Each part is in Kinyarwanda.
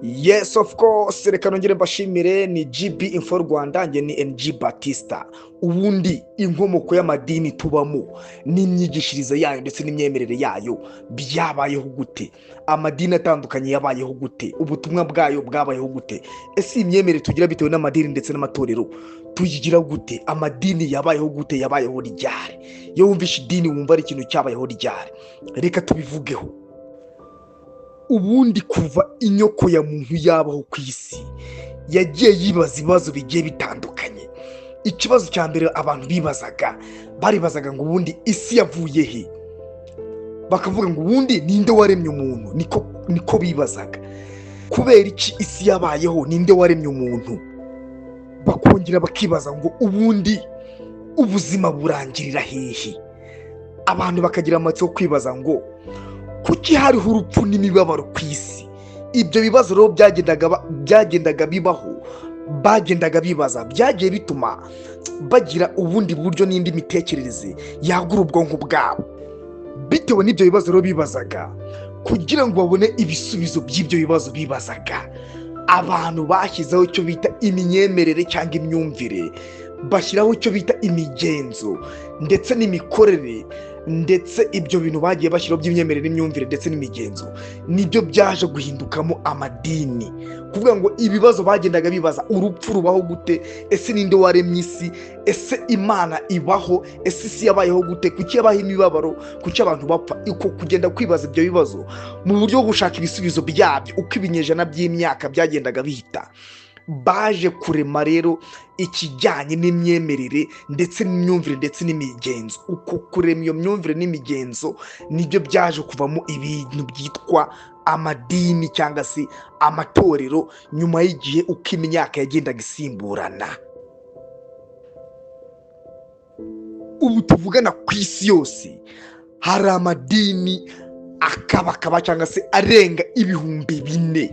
Yes, of course. Reka nongere mbashimire ni GB Info Rwanda, nge ni NG Batista. Ubundi inkomoko y'amadini tubamo n'imyigishirize yayo ndetse n'imyemerere yayo byabayeho gute? Amadini atandukanye yabayeho gute? Ubutumwa bwayo bwabayeho gute? Ese imyemerere tugira bitewe n'amadini ndetse n'amatorero tuyigira gute? Amadini yabayeho gute? Yabayeho ryari? Iyo wumvishe idini wumva ari ikintu cyabayeho ryari? Reka tubivugeho. Ubundi kuva inyoko ya muntu yabaho ku isi yagiye yibaza ibibazo bigiye bitandukanye. Ikibazo cya mbere abantu baribazaga ngo ubundi isi yavuye he? Bakavuga ngo ubundi ninde waremye umuntu? Niko bibazaga. Kubera iki isi yabayeho? Ninde waremye umuntu? Bakongera bakibaza ngo ubundi ubuzima burangirira hehe? Abantu bakagira amatsiko kwibaza ngo kuki hariho urupfu n'imibabaro ku isi? Ibyo bibazo rero byagendaga bibaho, bagendaga bibaza, byagiye bituma bagira ubundi buryo n'indi mitekerereze yagura ubwonko bwabo. Bitewe n'ibyo bibazo rero bibazaga, kugira ngo babone ibisubizo by'ibyo bibazo bibazaga, abantu bashyizeho icyo bita imyemerere cyangwa imyumvire, bashyiraho icyo bita imigenzo ndetse n'imikorere, ndetse ibyo bintu bagiye bashyiraho by'imyemerere n'imyumvire ndetse n'imigenzo nibyo byaje guhindukamo amadini. Kuvuga ngo ibibazo bagendaga bibaza, urupfu rubaho gute? Ese ninde waremye isi? Ese Imana ibaho? Ese isi yabayeho gute? Kuki yabaho imibabaro? Kuki abantu bapfa? Uko kugenda kwibaza ibyo bibazo mu buryo bwo gushaka ibisubizo byabyo, uko ibinyejana by'imyaka byagendaga bihita, baje kurema rero ikijyanye n'imyemerere ndetse n'imyumvire ndetse n'imigenzo. Uko kurema iyo myumvire n'imigenzo nibyo byaje kuvamo ibintu byitwa amadini cyangwa se amatorero, nyuma y'igihe uko imyaka yagendaga isimburana. Ubu tuvugana ku isi yose hari amadini akabakaba cyangwa se arenga 4,000.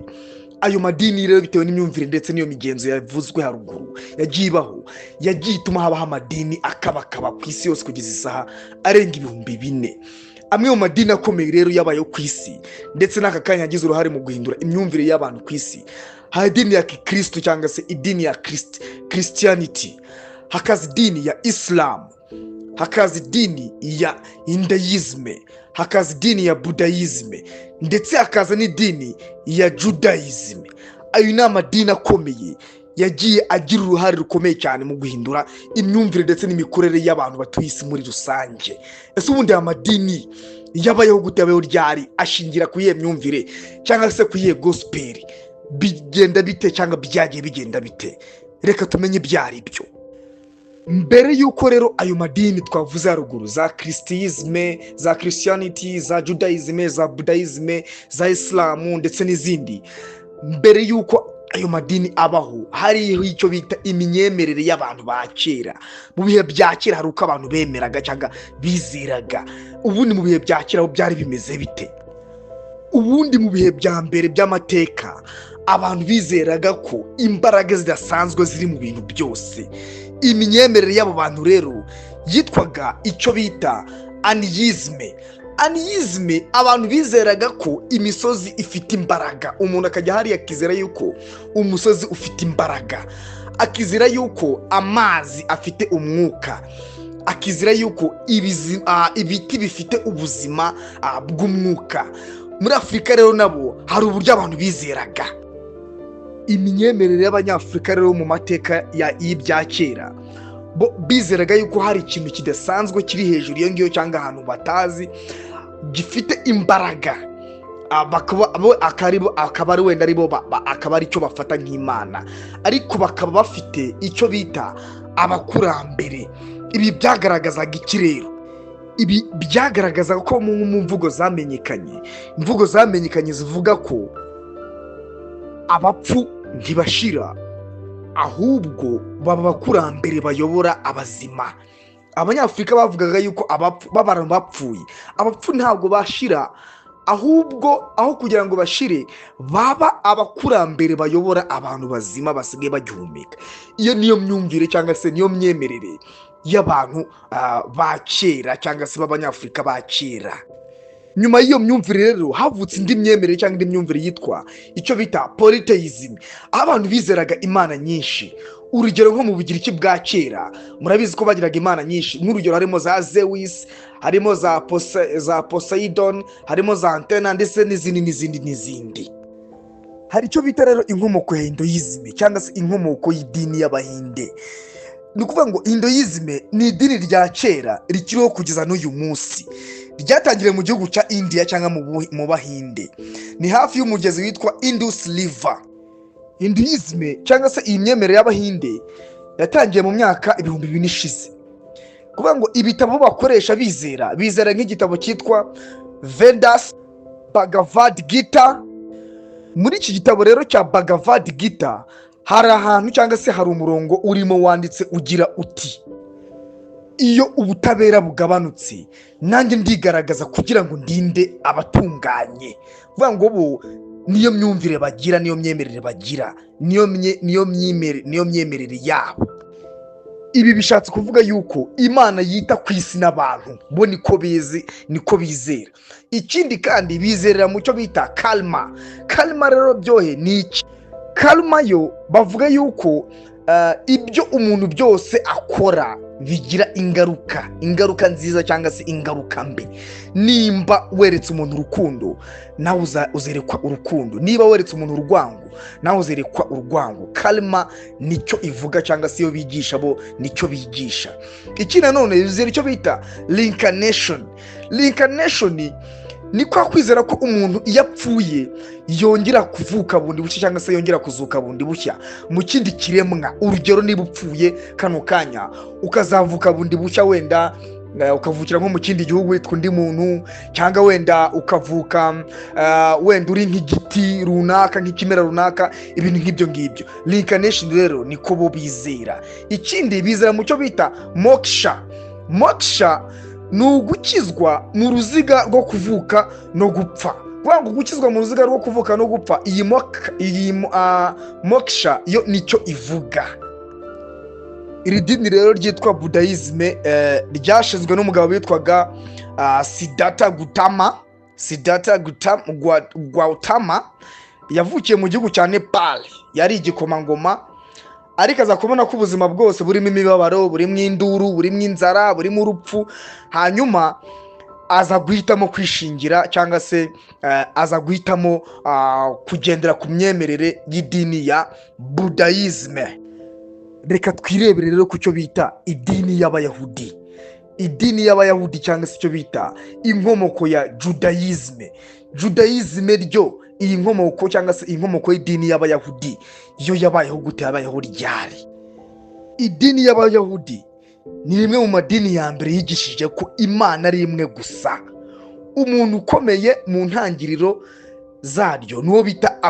Ayo madini rero bitewe n'imyumvire ndetse n'iyo migenzo yavuzwe haruguru yagiye ibaho, yagiye ituma habaho amadini akabakaba ku isi yose kugeza isaha arenga 4,000. Amwe mu madini akomeye rero yabayeho ku isi ndetse n'aka kanya yagize uruhare mu guhindura imyumvire y'abantu ku isi, hari idini ya Kristo cyangwa se idini ya Christianity, hakaza idini ya Islam, hakaza idini ya Hinduism, hakaza idini ya Buddhism, ndetse hakaza n'idini ya Judaism. Ayo ni amadini akomeye yagiye agira uruhare rukomeye cyane mu guhindura imyumvire ndetse n'imikorere y'abantu batuye isi muri rusange. Ese ubundi amadini yabayeho gute? Yabayeho ryari? Ashingira ku iyihe myumvire cyangwa se ku iyihe gospel? Bigenda bite cyangwa byagiye bigenda bite? Reka tumenye ibyo ari byo. Mbere yuko rero ayo madini twavuze haruguru, za Christianism, za Christianity, za Judaism, za Buddhism, za Islam ndetse n'izindi, mbere yuko ayo madini abaho hariho icyo bita imyemerere y'abantu ba kera. Mu bihe bya kera hari uko abantu bemeraga cyangwa bizeraga. Ubundi mu bihe bya kera byari bimeze bite? Ubundi mu bihe bya mbere by'amateka abantu bizeraga ko imbaraga zidasanzwe ziri mu bintu byose. Imyemerere y'abo bantu rero yitwaga icyo bita anisme. Abantu bizeraga ko imisozi ifite imbaraga. Umuntu akajya hariya akizera yuko umusozi ufite imbaraga, akizera yuko amazi afite umwuka, akizera yuko ibiti bifite ubuzima bw'umwuka. Muri Afurika rero nabo hari uburyo abantu bizeraga. Imyemerere y'Abanyafurika rero mu mateka y'ibya kera, bo bizeraga yuko hari ikintu kidasanzwe kiri hejuru iyo ngiyo cyangwa ahantu batazi gifite imbaraga, akaba ari wenda akaba ari cyo bafata nk'Imana, ariko bakaba bafite icyo bita abakurambere. Ibi byagaragazaga iki rero? Ibi byagaragazaga ko mu mvugo zamenyekanye zivuga ko abapfu ntibashira, ahubwo baba abakurambere bayobora abazima. Abanyafurika bavugaga yuko abantu bapfuye, abapfu ntabwo bashira, ahubwo aho kugira ngo bashire baba abakurambere bayobora abantu bazima basigaye bagihumeka. Iyo niyo myumvire cyangwa se niyo myemerere y'abantu ba kera cyangwa se b'Abanyafurika ba kera. nyuma y'iyo myumvire rero havutse indi myemerere cyangwa indi myumvire yitwa icyo bita polytheism, aho abantu bizeraga imana nyinshi. Urugero nko mu Bugiriki bwa kera murabizi ko bagiraga imana nyinshi, nk'urugero harimo za Zeus, harimo za Poseidon, harimo za Athena ndetse n'izindi. Hari icyo bita rero inkomoko ya Hinduism cyangwa se inkomoko y'idini y'Abahinde. Ni ukuvuga ngo Hinduism ni idini rya kera rikiriho kugeza n'uyu munsi, ryatangiriye mu gihugu cya India cyangwa mu Bahinde, ni hafi y'umugezi witwa Indus River. Hinduism cyangwa se iyi myemerere y'Abahinde yatangiye mu myaka 2000 ishize. Kuvuga ngo ibitabo bakoresha bizera nk'igitabo cyitwa Vedas, Bhagavad Gita. Muri iki gitabo rero cya Bhagavad Gita hari ahantu cyangwa se hari umurongo urimo wanditse ugira uti: iyo ubutabera bugabanutse nanjye ndigaragaza kugira ngo ndinde abatunganye. Kuvuga ngo bo niyo myumvire bagira, niyo myemerere bagira, niyo myemerere yabo. Ibi bishatse kuvuga yuko Imana yita ku isi n'abantu bo niko bizera. Ikindi kandi bizerera mu cyo bita karma. Karma rero byohe ni iki? Karma yo bavuga yuko ibyo umuntu byose akora bigira ingaruka nziza cyangwa se ingaruka mbi. Nimba weretse umuntu urukundo nawe uzerekwa urukundo, niba weretse umuntu urwango nawe uzerekwa urwango. Karma nicyo ivuga cyangwa se iyo bigisha bo nicyo bigisha. Iki nanone bizera icyo bita reincarnation. Ni kwa kwizera ko umuntu iyo apfuye yongera kuvuka bundi bushya cyangwa se yongera kuzuka bundi bushya mu kindi kiremwa. Urugero, niba upfuye kano kanya ukazavuka bundi bushya, wenda ukavukira nko mu kindi gihugu witwa undi muntu, cyangwa wenda ukavuka wenda uri nk'igiti runaka, nk'ikimera runaka, ibintu nk'ibyo ngibyo. Reincarnation rero niko bo bizera. Ikindi bizera mu cyo bita moksha ni ugukizwa mu ruziga rwo kuvuka no gupfa. Kuvuga ngo gukizwa mu ruziga rwo kuvuka no gupfa, iyi moksha yo nicyo ivuga. Iri dini rero ryitwa Buddhism ryashinzwe n'umugabo witwaga Siddhartha Gautama. Yavukiye mu gihugu cya Nepal, yari igikomangoma, ariko aza kubona ko ubuzima bwose burimo imibabaro, burimo induru, burimo inzara, burimo urupfu. Hanyuma aza guhitamo kwishingira cyangwa se aza guhitamo kugendera ku myemerere y'idini ya Buddhism. Reka twirebere rero ku cyo bita idini y'Abayahudi. Idini y'Abayahudi cyangwa se icyo bita inkomoko ya Judaism ryo iyi nkomoko cyangwa se inkomoko y'idini y'Abayahudi yo yabayeho gute? Yabayeho ryari? Idini y'Abayahudi ni rimwe mu madini ya mbere yigishije ko Imana ari imwe gusa. Umuntu ukomeye mu ntangiriro zaryo nuwo bita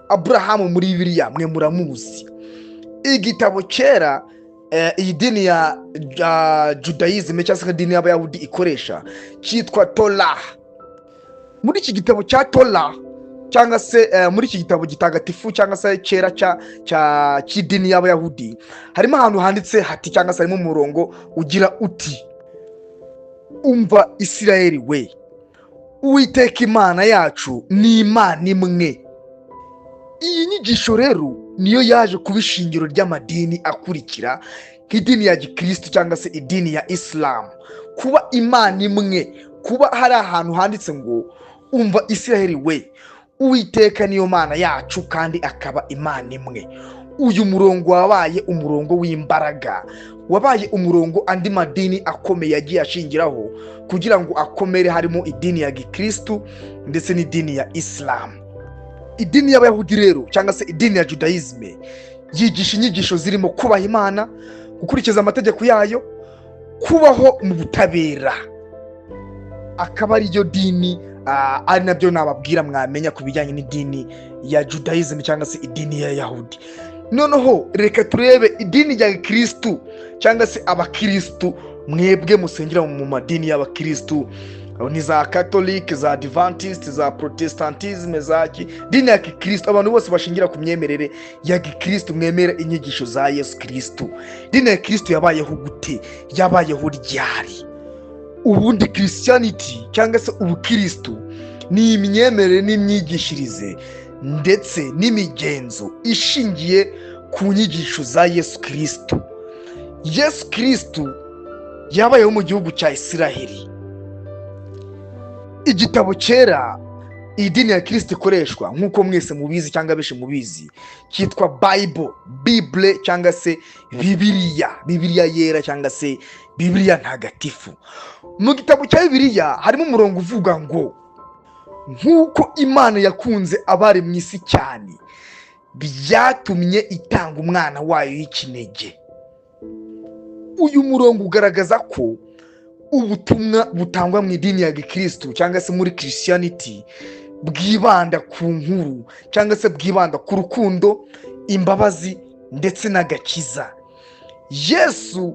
Aburahamu muri Bibiliya mwe muramuzi. Igitabo kera iyi dini ya Judaism cyangwa se idini y'Abayahudi ikoresha cyitwa Torah. Muri iki gitabo cya Torah cyangwa se muri iki gitabo gitagatifu cyangwa se kera cy'idini y'Abayahudi harimo ahantu handitse hati cyangwa se harimo umurongo ugira uti: umva Isirayeli we, Uwiteka Imana yacu ni Imana imwe. Iyi nyigisho rero niyo yaje kuba ishingiro ry'amadini akurikira nk'idini ya Gikristo cyangwa se idini ya Islam. Kuba Imana imwe, kuba hari ahantu handitse ngo umva Isirayeli we, Uwiteka niyo Mana yacu kandi akaba Imana imwe. Uyu murongo wabaye umurongo w'imbaraga, wabaye umurongo andi madini akomeye yagiye ashingiraho kugira ngo akomere, harimo idini ya Gikristo ndetse n'idini ya Islam. Idini y'Abayahudi rero cyangwa se idini ya Judaism yigisha inyigisho zirimo kubaha Imana, gukurikiza amategeko yayo, kubaho mu butabera. Akaba ariyo dini ari nabyo nababwira mwamenya ku bijyanye n'idini ya Judaism cyangwa se idini y'Abayahudi. Noneho reka turebe idini ya Kristo cyangwa se abakristo. Mwebwe musengera mu madini y'abakristo, ni za Catholic, za Adventist, za Protestantism, za dini ya Kristo. Abantu bose bashingira ku myemerere ya Kristo, mwemera inyigisho za Yesu Kristo. Dini ya Kristo yabayeho gute? Yabayeho ryari? ubundi Christianity cyangwa se ubukristo ni imyemerere n'imyigishirize ndetse n'imigenzo ishingiye ku nyigisho za Yesu Kristo. Yesu Kristo yabayeho mu gihugu cya Isiraheli. Igitabo cyera idini ya Kristo ikoreshwa nk'uko mwese mubizi cyangwa benshi mubizi cyitwa Bible cyangwa se Bibiliya yera cyangwa se Bibiliya ntagatifu. Mu gitabo cya Bibiliya harimo umurongo uvuga ngo nk'uko Imana yakunze abari mu isi cyane byatumye itanga umwana wayo w'ikinege. Uyu murongo ugaragaza ko ubutumwa butangwa mu idini ya Gikristo cyangwa se muri Christianity bwibanda ku nkuru cyangwa se bwibanda ku rukundo, imbabazi ndetse n'agakiza. Yesu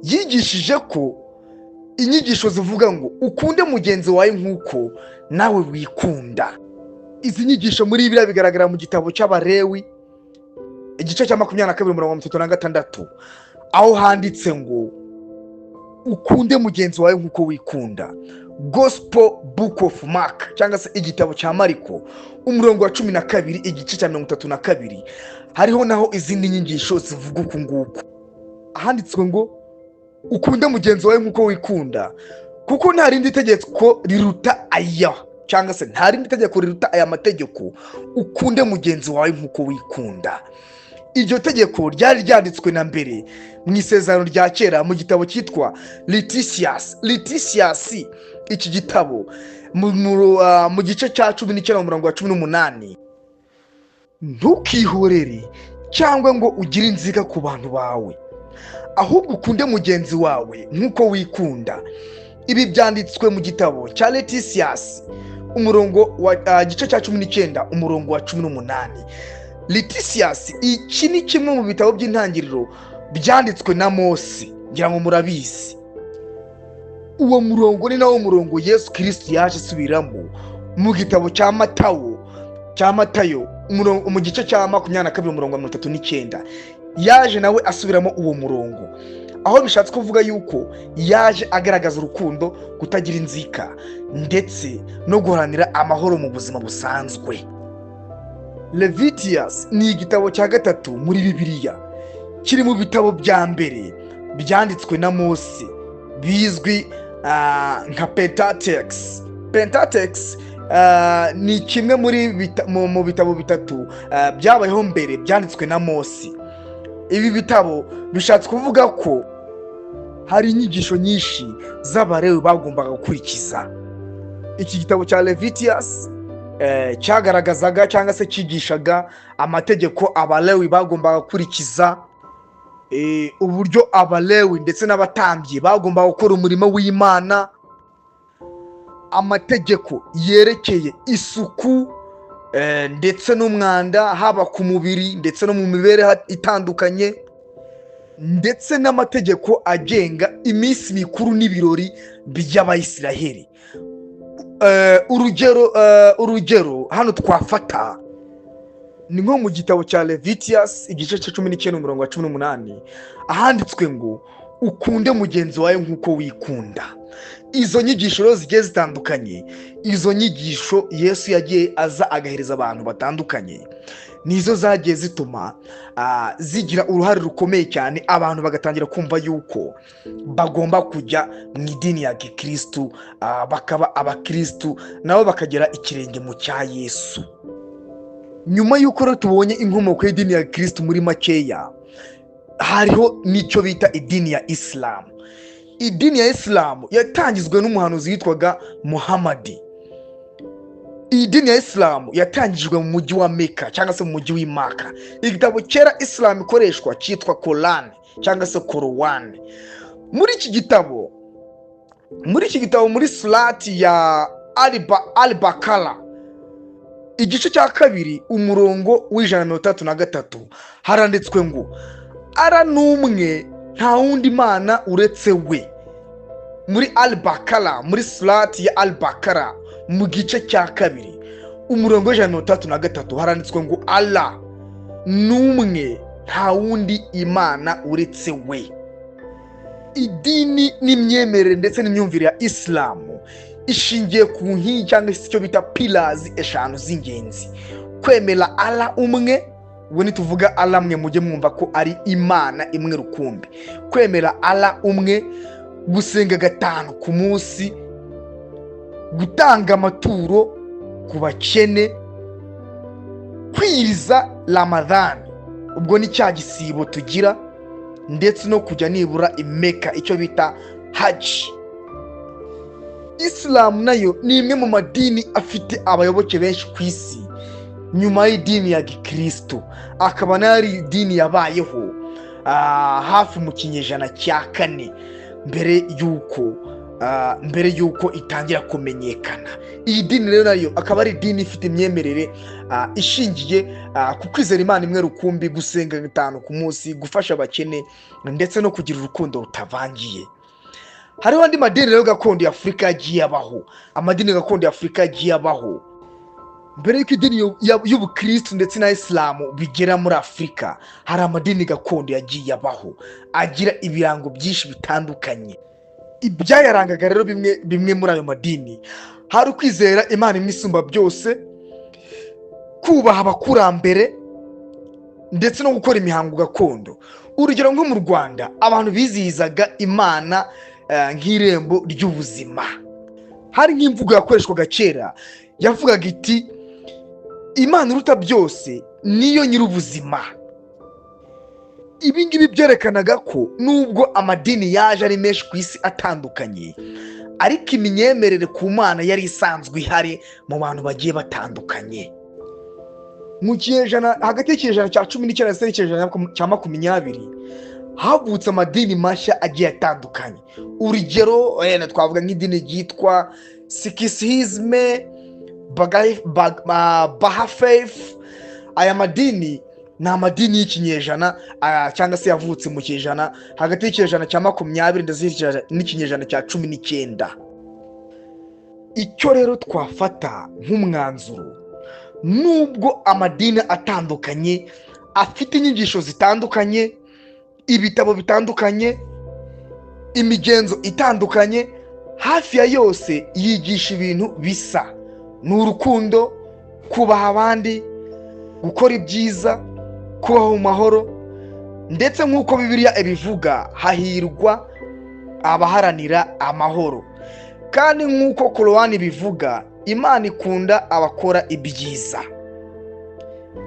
yigishije ko inyigisho zivuga ngo ukunde mugenzi wawe nk'uko nawe wikunda. Izi nyigisho muri Bibiliya bigaragara mu gitabo cy'Abalewi igice cya 22:36 aho handitse ngo ukunde mugenzi wawe nk'uko wikunda. Gospel Book of Mark cyangwa se igitabo cya Mariko umurongo wa 12 igice cya 32 hariho naho izindi nyigisho zivuga uku nguku. Handitswe ngo ukunde mugenzi wawe nk'uko wikunda kuko nta rindi tegeko riruta aya cyangwa se nta rindi tegeko riruta aya mategeko, ukunde mugenzi wawe nk'uko wikunda. Iryo tegeko ryari ryanditswe na mbere mu isezerano rya kera mu gitabo cyitwa Leviticus. Iki gitabo mu gice cya 19:18 ntukihorere cyangwa ngo ugire inzika ku bantu bawe, ahubwo ukunde mugenzi wawe nk'uko wikunda. Ibi byanditswe mu gitabo cya Leviticus umurongo wa gice cya 19 umurongo wa 18. Leviticus iki ni kimwe mu bitabo by'intangiriro byanditswe na Mose, ngira ngo murabizi. Uwo murongo ni nawo murongo Yesu Kristo yaje asubiramo mu gitabo cya Matayo mu gice cya 22:39 yaje nawe asubiramo uwo murongo, aho bishatse kuvuga yuko yaje agaragaza urukundo, kutagira inzika ndetse no guharanira amahoro mu buzima busanzwe. Leviticus ni igitabo cya gatatu muri Bibiliya, kiri mu bitabo bya mbere byanditswe na Mose bizwi nka Pentateuch. Ni kimwe mu bitabo bitatu byabayeho mbere byanditswe na Mose. Ibi bitabo bishatse kuvuga ko hari inyigisho nyinshi z'Abalewi bagombaga gukurikiza. Iki gitabo cya Leviticus cyagaragazaga cyangwa se cyigishaga amategeko Abalewi bagombaga gukurikiza, uburyo Abalewi ndetse n'abatambyi bagombaga gukora umurimo w'Imana, amategeko yerekeye isuku ndetse n'umwanda haba ku mubiri ndetse no mu mibereho itandukanye, ndetse n'amategeko agenga iminsi mikuru n'ibirori by'Abayisiraheli. Urugero hano twafata ni nko mu gitabo cya Leviticus igice cya 19:18 ahanditswe ngo ukunde mugenzi wawe nk'uko wikunda. Izo nyigisho rero zigiye zitandukanye, izo nyigisho Yesu yagiye aza agahereza abantu batandukanye, nizo zagiye zituma zigira uruhare rukomeye cyane, abantu bagatangira kumva yuko bagomba kujya mu idini ya Gikristo, bakaba abakristo nabo bakagera ikirenge mu cya Yesu. Nyuma y'uko rero tubonye inkomoko y'idini ya Gikristo muri makeya, hariho n'icyo bita idini ya Islam. Idini ya Islam yatangizwe n'umuhanuzi witwaga Muhammad. Iyi dini ya Islam yatangijwe mu mujyi wa Mecca cyangwa se mu mujyi w'Imaka. Igitabo cyera Islam ikoreshwa cyitwa Quran cyangwa se Quran. Muri iki gitabo muri surati ya Al-Baqarah igice cya 2 umurongo w'133 haranditswe ngo ara numwe nta wundi mana uretse we. Muri Al-Baqarah, muri surati ya Al-Baqarah mu gice cya 2 umurongo w'133 haranditswe ngo Allah numwe nta wundi imana uretse we. idini n'imyemerere ndetse n'imyumvire ya Isilamu ishingiye ku nkingi cyangwa se icyo bita pillars eshanu z'ingenzi: kwemera Allah umwe. Ubwo nituvuga Allah mwe mujye mwumva ko ari Imana imwe rukumbi. Kwemera Allah umwe, gusenga 5 ku munsi, gutanga amaturo ku bakene, kwiriza Ramadan, ubwo ni cya gisibo tugira, ndetse no kujya nibura i Mecca, icyo bita Hajj. Islam nayo ni imwe mu madini afite abayoboke benshi ku isi nyuma y'idini ya Gikristo, akaba nari idini yabayeho hafi mu kinyejana cya 4 mbere yuko itangira kumenyekana. Iyi dini rero nayo akaba ari idini ifite imyemerere ishingiye ku kwizera Imana imwe rukumbi, gusenga 5 ku munsi, gufasha abakene, ndetse no kugira urukundo rutavangiye. Hariho andi madini rero gakondo ya Afurika yagiye abaho. Amadini gakondo ya Afurika yagiye abaho mbere y'uko idini y'Ubukristo ndetse na Isilamu bigera muri Afurika. Hari amadini gakondo yagiye abaho agira ibirango byinshi bitandukanye. Ibyayarangaga rero bimwe muri ayo madini hari ukwizera Imana imwe isumba byose, kubaha abakurambere, ndetse no gukora imihango gakondo. Urugero nko mu Rwanda abantu bizihizaga Imana nk'irembo ry'ubuzima. Hari nk'imvugo yakoreshwaga kera yavugaga iti Imana iruta byose niyo nyir'ubuzima. Ibi ngibi byerekanaga ko nubwo amadini yaje ari menshi ku isi atandukanye, ariko imyemerere ku Mana yari isanzwe ihari mu bantu bagiye batandukanye. Mu kinyejana hagati y'ikinyejana cya 19 ndetse n'ikinyejana cya 20 havutse amadini mashya agiye atandukanye. Urugero twavuga nk'idini ryitwa Sikhism, Baha'i Faith. Aya madini ni amadini y'ikinyejana cyangwa se yavutse mu kinyejana hagati y'ikinyejana cya 20 ndetse n'ikinyejana cya 19. Icyo rero twafata nk'umwanzuro, nubwo amadini atandukanye afite inyigisho zitandukanye, ibitabo bitandukanye, imigenzo itandukanye, hafi ya yose yigisha ibintu bisa: n'urukundo, kubaha abandi, gukora ibyiza, kubaho mu mahoro, ndetse nk'uko Bibiliya ibivuga, hahirwa abaharanira amahoro. Kandi nk'uko Korowani bivuga, Imana ikunda abakora ibyiza.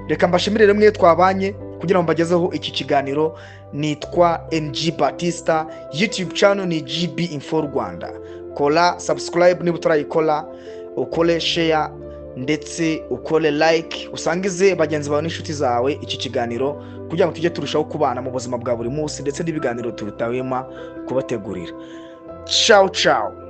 Reka mbashimire rimwe twabanye kugira ngo mbagezeho iki kiganiro. Nitwa NG Batista, YouTube channel ni GB Info Rwanda. Kola subscribe niba utarayikora, ukole share ndetse ukole like, usangize bagenzi bawe n'inshuti zawe iki kiganiro kugira ngo tujye turushaho kubana mu buzima bwa buri munsi ndetse n'ibiganiro turutawema kubategurira. Ciao ciao.